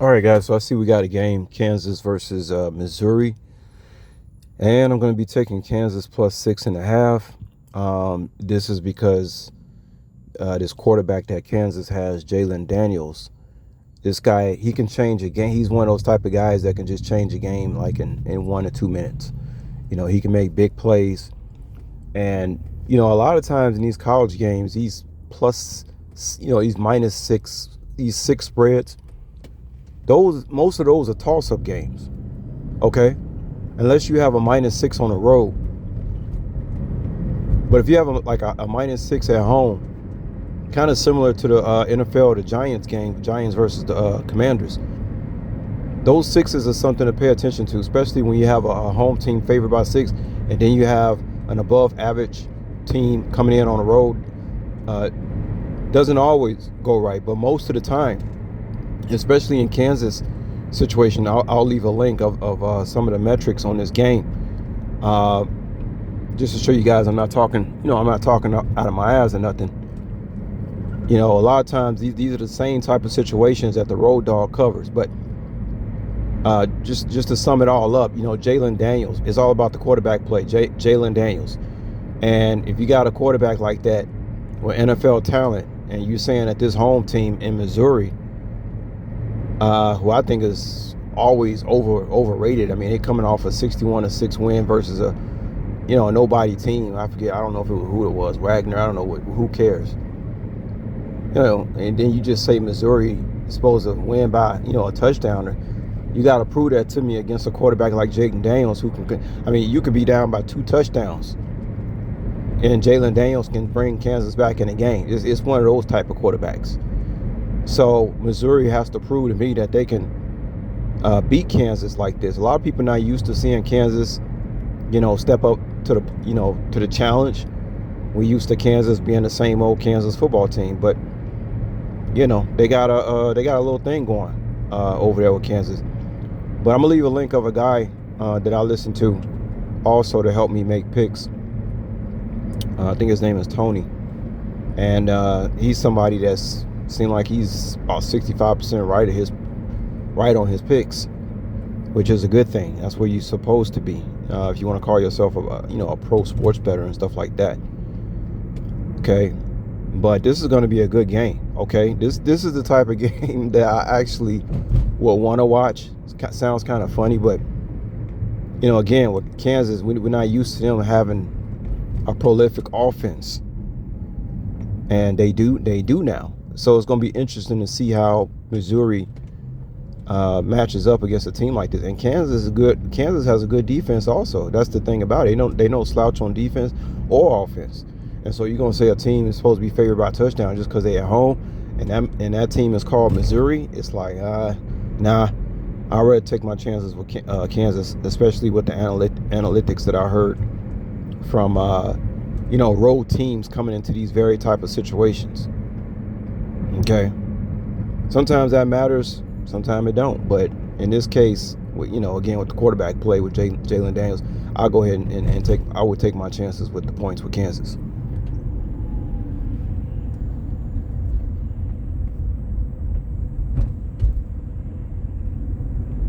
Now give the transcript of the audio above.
All right, guys. So I see we got a game, Kansas versus Missouri, and I'm going to be taking Kansas plus 6.5. This is because this quarterback that Kansas has, Jalen Daniels. This guy, he can change a game. He's one of those type of guys that can just change a game like in 1 or 2 minutes. He can make big plays, and a lot of times in these college games, he's plus, he's -6, these 6 spreads. Most of those are toss-up games, okay? Unless you have a -6 on the road. But if you have a -6 at home, kind of similar to the NFL, the Giants game, Giants versus the Commanders. Those sixes are something to pay attention to, especially when you have a home team favored by 6, and then you have an above-average team coming in on the road. Doesn't always go right, but most of the time, especially in Kansas situation, I'll leave a link of some of the metrics on this game, just to show you guys I'm not talking out of my ass or nothing. A lot of times these are the same type of situations that the road dog covers. But just to sum it all up, Jalen Daniels is all about the quarterback play. Jalen Daniels, and if you got a quarterback like that with NFL talent, and you're saying that this home team in Missouri, who I think is always overrated. I mean, they're coming off a 61-6 win versus a nobody team. I forget. I don't know if who it was. Wagner. I don't know. Who cares? And then you just say Missouri is supposed to win by a touchdown. You got to prove that to me against a quarterback like Jalen Daniels, who can. I mean, you could be down by 2 touchdowns, and Jalen Daniels can bring Kansas back in the game. It's one of those type of quarterbacks. So Missouri has to prove to me that they can beat Kansas like this. A lot of people not used to seeing Kansas, step up to the challenge. We used to Kansas being the same old Kansas football team, but they got a little thing going over there with Kansas. But I'm gonna leave a link of a guy that I listen to also to help me make picks. I think his name is Tony, and he's somebody that's seemed like he's about 65% right on his picks, which is a good thing. That's where you're supposed to be if you want to call yourself a pro sports bettor and stuff like that. Okay, but this is going to be a good game. Okay, this is the type of game that I actually will want to watch. It sounds kind of funny, but again, with Kansas, we're not used to them having a prolific offense, and they do now. So it's going to be interesting to see how Missouri matches up against a team like this. And Kansas is good. Kansas has a good defense also. That's the thing about it. They don't slouch on defense or offense. And so you're going to say a team is supposed to be favored by a touchdown just because they're at home, and that team is called Missouri. It's like, nah, I'd rather take my chances with Kansas, especially with the analytics that I heard from road teams coming into these very type of situations. Okay, sometimes that matters, sometimes it don't. But in this case, again with the quarterback play with Jalen Daniels, I'll go ahead and I would take my chances with the points with Kansas.